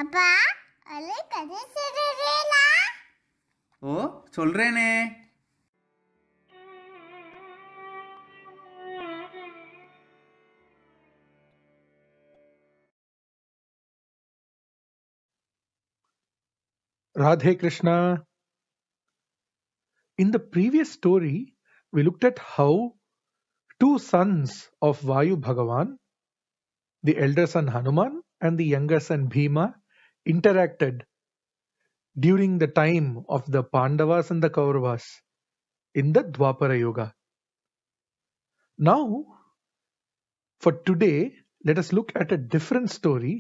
அப்பா, அலை கதை சொல்றேனா? ஓ, சொல்றேனே. RadheKrishna. In the previous story, we looked at how two sons of Vayu Bhagavan, the elder son Hanuman and the younger son Bhima, interacted during the time of the Pandavas and the Kauravas in the Dwapara Yuga. Now, for today, let us look at a different story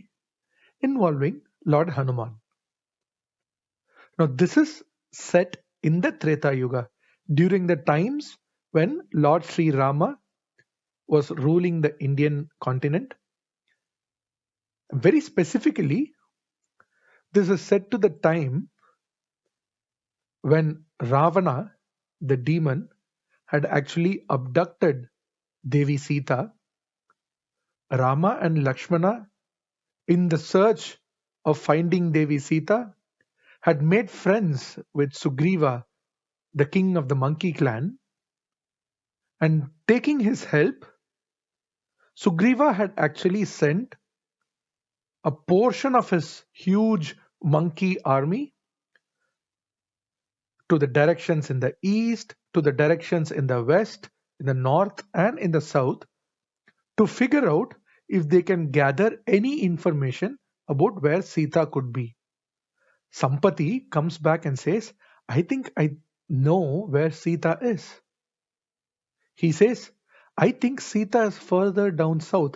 involving Lord Hanuman. Now, this is set in the Treta Yuga, during the times when Lord Sri Rama was ruling the Indian continent. Very specifically, this is set to the time when Ravana, the demon, had actually abducted Devi Sita. Rama and Lakshmana, in the search of finding Devi Sita, had made friends with Sugriva, the king of the monkey clan, and taking his help, Sugriva had actually sent a portion of his huge monkey army to the directions in the east, to the directions in the west, in the north, and in the south to figure out if they can gather any information about where Sita could be. Sampati comes back and says, I think I know where Sita is. He says, I think Sita is further down south,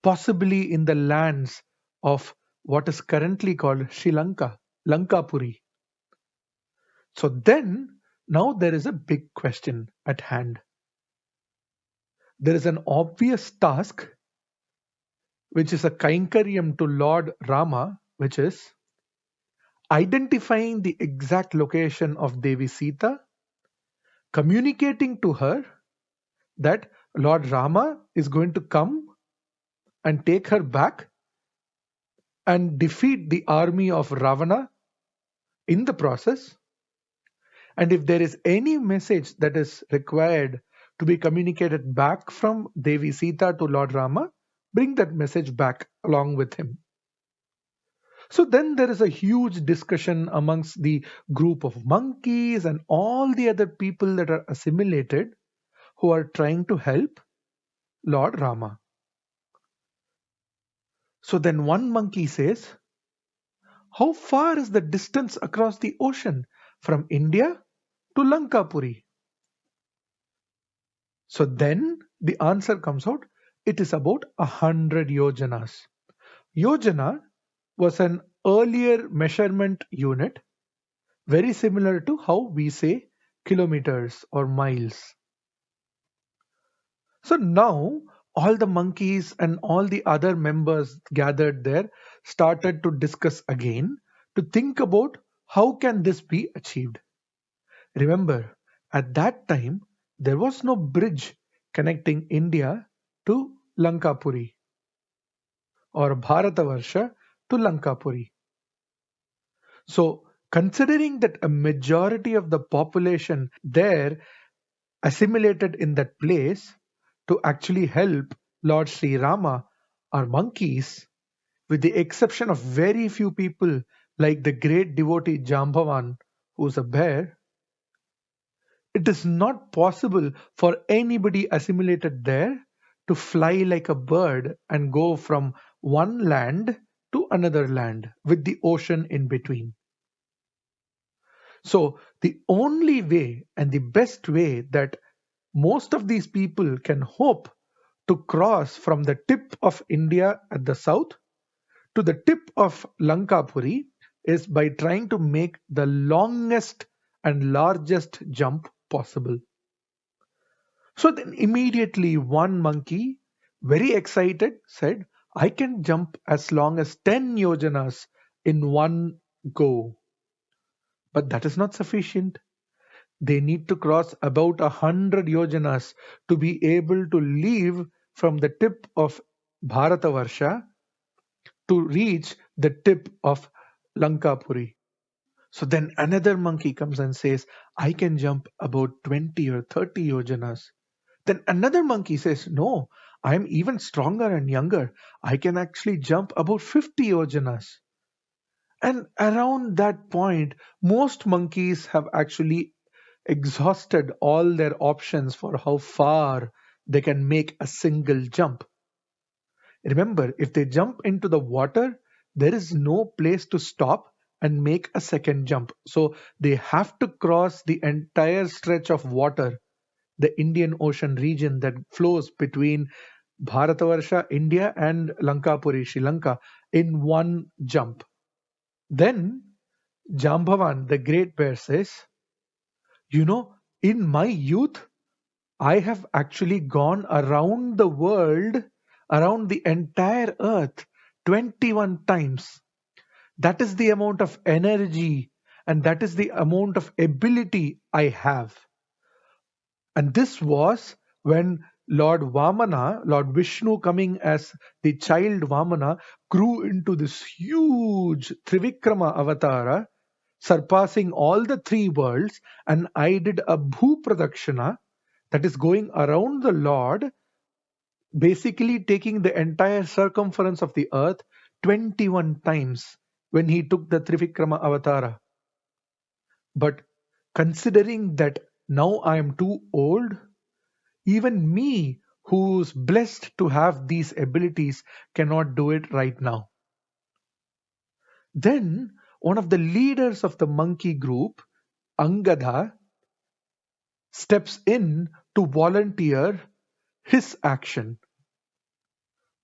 possibly in the lands of what is currently called Sri Lanka, Lankapuri. So then, now there is a big question at hand. There is an obvious task, which is a kainkariam to Lord Rama, which is identifying the exact location of Devi Sita, communicating to her that Lord Rama is going to come and take her back and defeat the army of Ravana in the process. And if there is any message that is required to be communicated back from Devi Sita to Lord Rama, bring that message back along with him. So then there is a huge discussion amongst the group of monkeys and all the other people that are assimilated who are trying to help Lord Rama. So then one monkey says, how far is the distance across the ocean from India to Lankapuri? So then the answer comes out, it is about 100 yojanas. Yojana was an earlier measurement unit, very similar to how we say kilometers or miles. So now all the monkeys and all the other members gathered there started to discuss again to think about how can this be achieved. Remember, at that time, there was no bridge connecting India to Lankapuri or Bharatavarsha to Lankapuri. So, considering that a majority of the population there assimilated in that place to actually help Lord Sri Rama are monkeys, with the exception of very few people like the great devotee Jambavan, who is a bear, it is not possible for anybody assimilated there to fly like a bird and go from one land to another land with the ocean in between. So the only way and the best way that most of these people can hope to cross from the tip of India at the south to the tip of Lankapuri is by trying to make the longest and largest jump possible. So then immediately one monkey, very excited, said, I can jump as long as 10 yojanas in one go. But that is not sufficient. They need to cross about 100 yojanas to be able to leave from the tip of Bharatavarsha to reach the tip of Lankapuri. So then another monkey comes and says, I can jump about 20 or 30 yojanas. Then another monkey says, no, I'm even stronger and younger. I can actually jump about 50 yojanas. And around that point, most monkeys have actually exhausted all their options for how far they can make a single jump. Remember, if they jump into the water, there is no place to stop and make a second jump. So they have to cross the entire stretch of water, the Indian Ocean region that flows between Bharatavarsha, India, and Lankapuri, Sri Lanka, in one jump. Then Jambavan, the great bear, says, in my youth, I have actually gone around the world, around the entire earth, 21 times. That is the amount of energy and that is the amount of ability I have. And this was when Lord Vamana, Lord Vishnu coming as the child Vamana, grew into this huge Trivikrama avatara, surpassing all the three worlds, and I did a Bhu Pradakshina, that is going around the Lord, basically taking the entire circumference of the earth 21 times when he took the Trivikrama avatara. But considering that now I am too old, even me, who's blessed to have these abilities, cannot do it right now. Then one of the leaders of the monkey group, Angada, steps in to volunteer his action.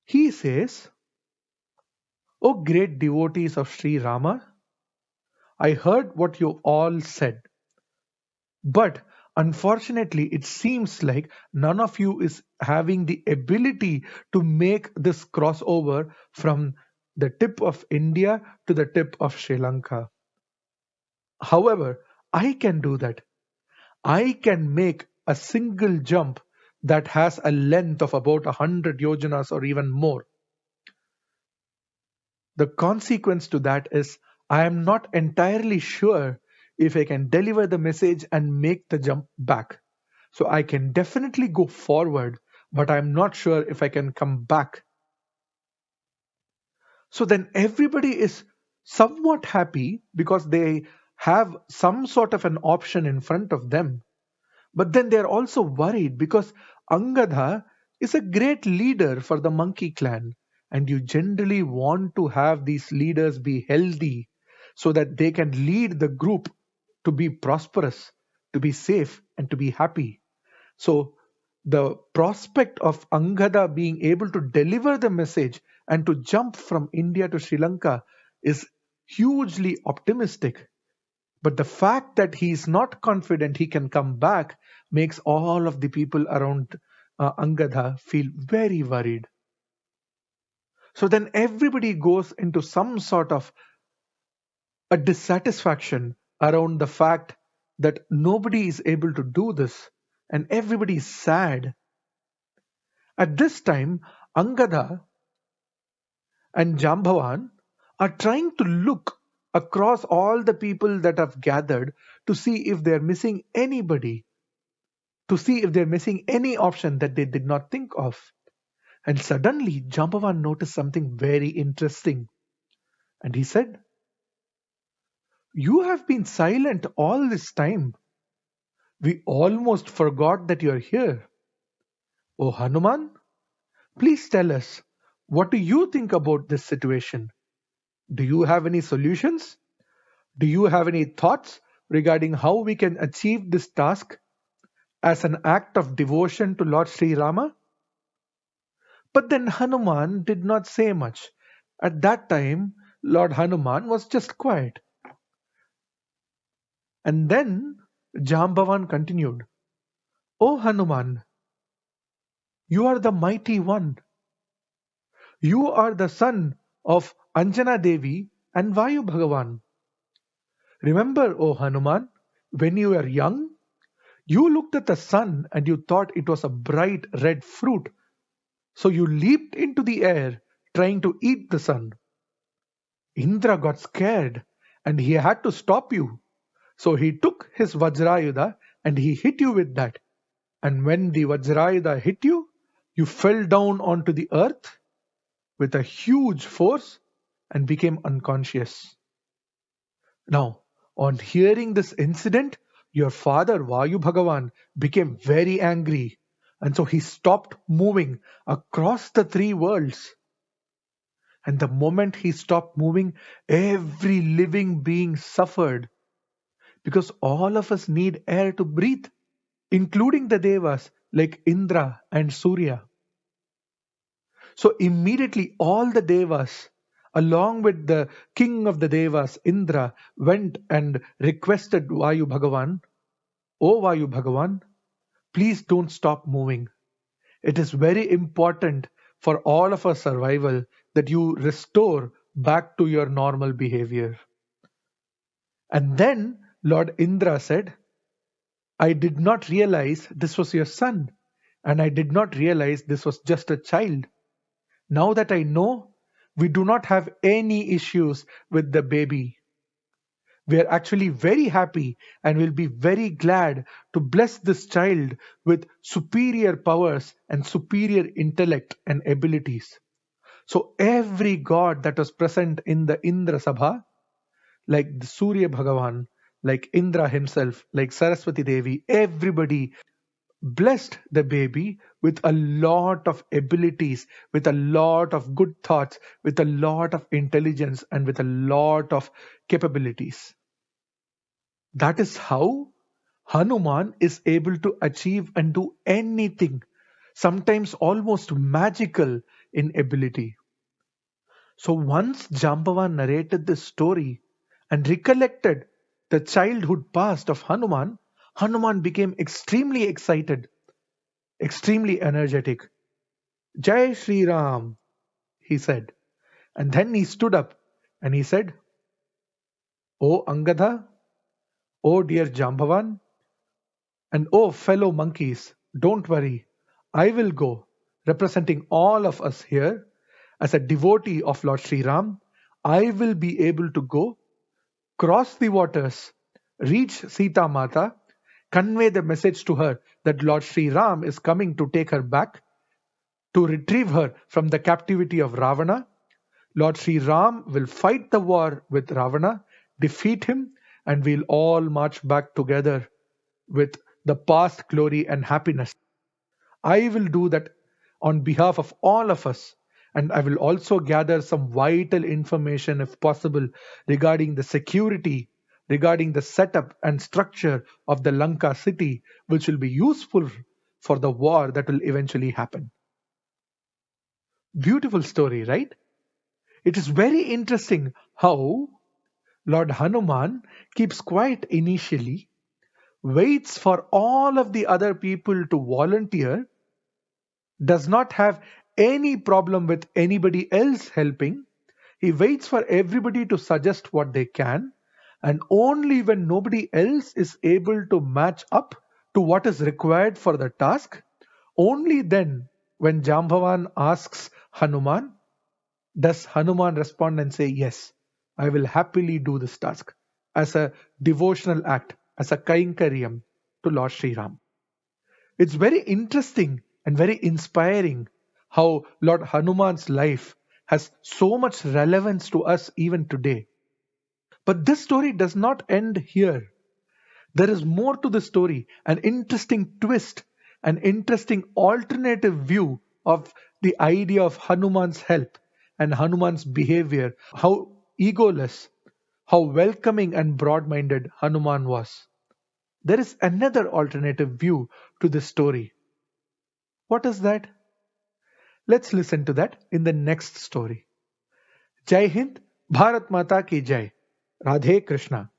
He says, O great devotees of Sri Rama, I heard what you all said, but unfortunately it seems like none of you is having the ability to make this crossover from the tip of India to the tip of Sri Lanka. However, I can do that. I can make a single jump that has a length of about 100 yojanas or even more. The consequence to that is I am not entirely sure if I can deliver the message and make the jump back. So I can definitely go forward, but I'm not sure if I can come back. So then everybody is somewhat happy because they have some sort of an option in front of them. But then they're also worried because Angada is a great leader for the monkey clan. And you generally want to have these leaders be healthy so that they can lead the group to be prosperous, to be safe, and to be happy. So the prospect of Angada being able to deliver the message and to jump from India to Sri Lanka is hugely optimistic. But the fact that he is not confident he can come back makes all of the people around Angada feel very worried. So then everybody goes into some sort of a dissatisfaction around the fact that nobody is able to do this and everybody is sad. At this time, Angada and Jambavan are trying to look across all the people that have gathered to see if they're missing anybody, to see if they're missing any option that they did not think of. And suddenly, Jambavan noticed something very interesting. And he said, You have been silent all this time. We almost forgot that you're here. Oh Hanuman, please tell us, what do you think about this situation? Do you have any solutions? Do you have any thoughts regarding how we can achieve this task as an act of devotion to Lord Sri Rama? But then Hanuman did not say much. At that time, Lord Hanuman was just quiet. And then Jambavan continued, O Hanuman, you are the mighty one. You are the son of Anjana Devi and Vayu Bhagavan. Remember, O Hanuman, when you were young, you looked at the sun and you thought it was a bright red fruit. So you leaped into the air trying to eat the sun. Indra got scared and he had to stop you. So he took his Vajrayuda and he hit you with that. And when the Vajrayuda hit you, you fell down onto the earth with a huge force and became unconscious. Now, on hearing this incident, your father Vayu Bhagavan became very angry, and so he stopped moving across the three worlds. And the moment he stopped moving, every living being suffered, because all of us need air to breathe, including the Devas like Indra and Surya. So immediately all the Devas, along with the king of the Devas, Indra, went and requested Vayu Bhagavan, "O Vayu Bhagavan, please don't stop moving. It is very important for all of our survival that you restore back to your normal behavior." And then Lord Indra said, "I did not realize this was your son, and I did not realize this was just a child. Now that I know, we do not have any issues with the baby. We are actually very happy and will be very glad to bless this child with superior powers and superior intellect and abilities." So every god that was present in the Indra Sabha, like the Surya Bhagavan, like Indra himself, like Saraswati Devi, everybody blessed the baby with a lot of abilities, with a lot of good thoughts, with a lot of intelligence, and with a lot of capabilities. That is how Hanuman is able to achieve and do anything, sometimes almost magical in ability. So once Jambavan narrated this story and recollected the childhood past of Hanuman, Hanuman became extremely excited, extremely energetic. "Jai Shri Ram," he said. And then he stood up and he said, "O Angada, O dear Jambavan, and oh fellow monkeys, don't worry. I will go, representing all of us here, as a devotee of Lord Sri Ram. I will be able to go, cross the waters, reach Sita Mata, convey the message to her that Lord Sri Ram is coming to take her back, to retrieve her from the captivity of Ravana. Lord Sri Ram will fight the war with Ravana, defeat him, and we'll all march back together with the past glory and happiness. I will do that on behalf of all of us, and I will also gather some vital information, if possible, regarding the security, regarding the setup and structure of the Lanka city, which will be useful for the war that will eventually happen." Beautiful story, right? It is very interesting how Lord Hanuman keeps quiet initially, waits for all of the other people to volunteer, does not have any problem with anybody else helping. He waits for everybody to suggest what they can, and only when nobody else is able to match up to what is required for the task, only then, when Jambavan asks Hanuman, does Hanuman respond and say, "Yes, I will happily do this task," as a devotional act, as a kainkaryam to Lord Sri Ram. It's very interesting and very inspiring how Lord Hanuman's life has so much relevance to us even today. But this story does not end here. There is more to the story, an interesting twist, an interesting alternative view of the idea of Hanuman's help and Hanuman's behavior, how egoless, how welcoming and broad minded Hanuman was. There is another alternative view to this story. What is that? Let's listen to that in the next story. Jai Hind, Bharat Mata ki Jai. Radhe Krishna.